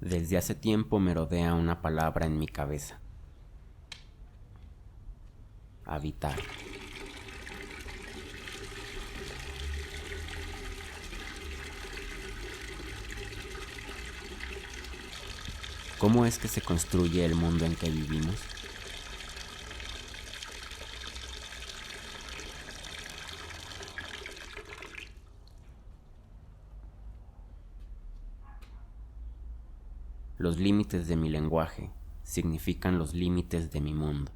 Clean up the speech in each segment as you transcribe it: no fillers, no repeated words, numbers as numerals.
Desde hace tiempo merodea una palabra en mi cabeza: habitar. ¿Cómo es que se construye el mundo en que vivimos? Los límites de mi lenguaje significan los límites de mi mundo.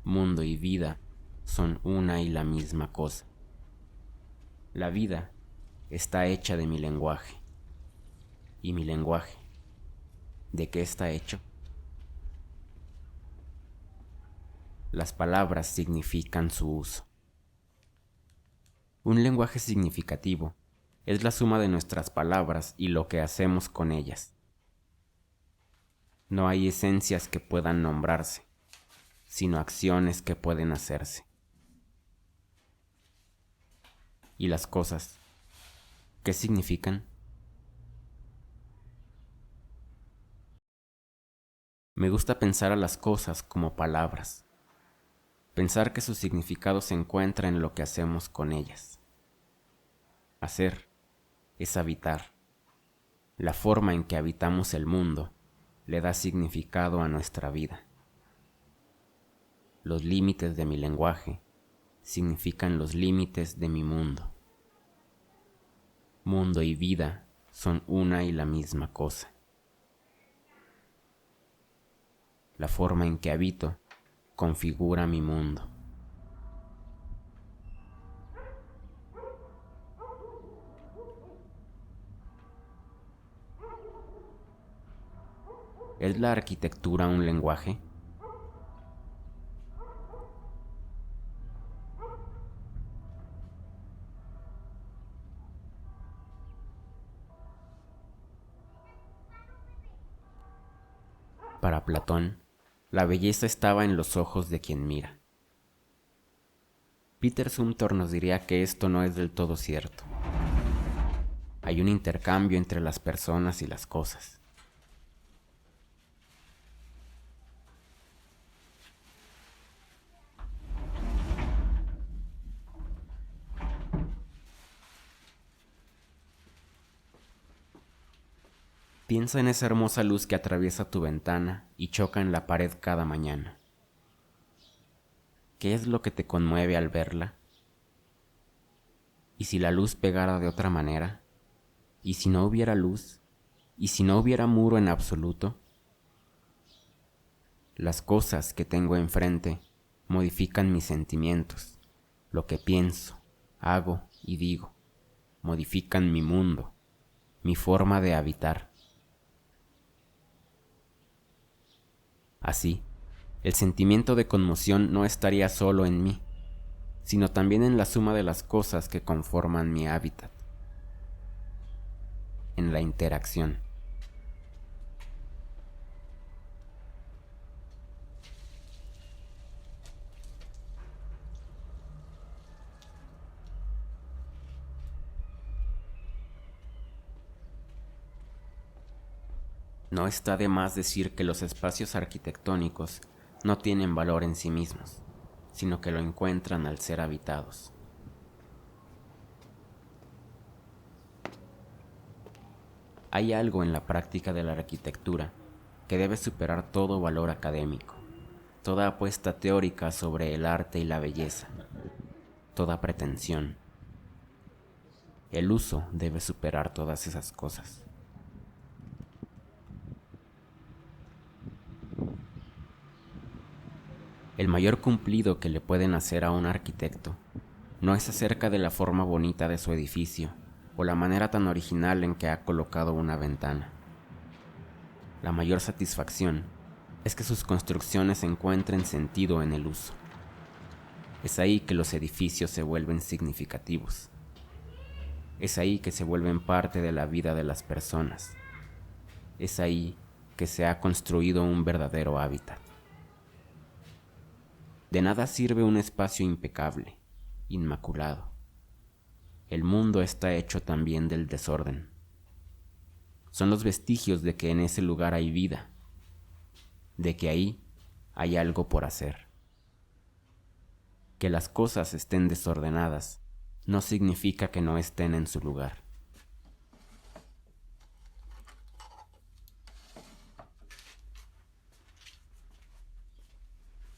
Mundo y vida son una y la misma cosa. La vida está hecha de mi lenguaje. ¿Y mi lenguaje? ¿De qué está hecho? Las palabras significan su uso. Un lenguaje significativo es la suma de nuestras palabras y lo que hacemos con ellas. No hay esencias que puedan nombrarse, sino acciones que pueden hacerse. ¿Y las cosas? ¿Qué significan? Me gusta pensar a las cosas como palabras, pensar que su significado se encuentra en lo que hacemos con ellas. Hacer es habitar. La forma en que habitamos el mundo le da significado a nuestra vida. Los límites de mi lenguaje significan los límites de mi mundo. Mundo y vida son una y la misma cosa. La forma en que habito configura mi mundo. ¿Es la arquitectura un lenguaje? Para Platón, la belleza estaba en los ojos de quien mira. Peter Zumthor nos diría que esto no es del todo cierto. Hay un intercambio entre las personas y las cosas. Piensa en esa hermosa luz que atraviesa tu ventana y choca en la pared cada mañana. ¿Qué es lo que te conmueve al verla? ¿Y si la luz pegara de otra manera? ¿Y si no hubiera luz? ¿Y si no hubiera muro en absoluto? Las cosas que tengo enfrente modifican mis sentimientos, lo que pienso, hago y digo. Modifican mi mundo, mi forma de habitar. Así, el sentimiento de conmoción no estaría solo en mí, sino también en la suma de las cosas que conforman mi hábitat, en la interacción. No está de más decir que los espacios arquitectónicos no tienen valor en sí mismos, sino que lo encuentran al ser habitados. Hay algo en la práctica de la arquitectura que debe superar todo valor académico, toda apuesta teórica sobre el arte y la belleza, toda pretensión. El uso debe superar todas esas cosas. El mayor cumplido que le pueden hacer a un arquitecto no es acerca de la forma bonita de su edificio o la manera tan original en que ha colocado una ventana. La mayor satisfacción es que sus construcciones encuentren sentido en el uso. Es ahí que los edificios se vuelven significativos. Es ahí que se vuelven parte de la vida de las personas. Es ahí que se ha construido un verdadero hábitat. De nada sirve un espacio impecable, inmaculado. El mundo está hecho también del desorden. son los vestigios de que en ese lugar hay vida, de que ahí hay algo por hacer. Que las cosas estén desordenadas no significa que no estén en su lugar.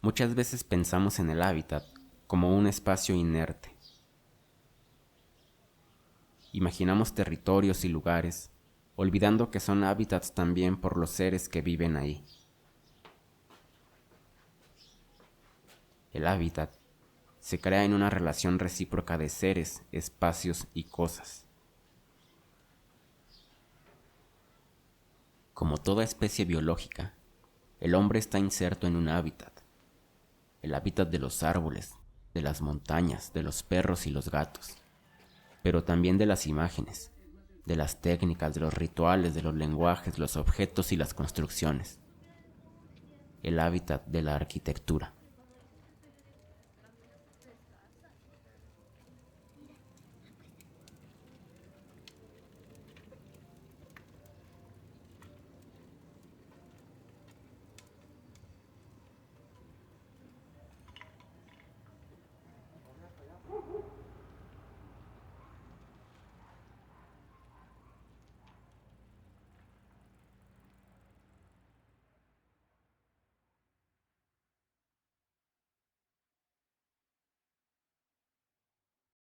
Muchas veces pensamos en el hábitat como un espacio inerte. Imaginamos territorios y lugares, olvidando que son hábitats también por los seres que viven ahí. El hábitat se crea en una relación recíproca de seres, espacios y cosas. Como toda especie biológica, el hombre está inserto en un hábitat. El hábitat de los árboles, de las montañas, de los perros y los gatos, pero también de las imágenes, de las técnicas, de los rituales, de los lenguajes, los objetos y las construcciones. El hábitat de la arquitectura.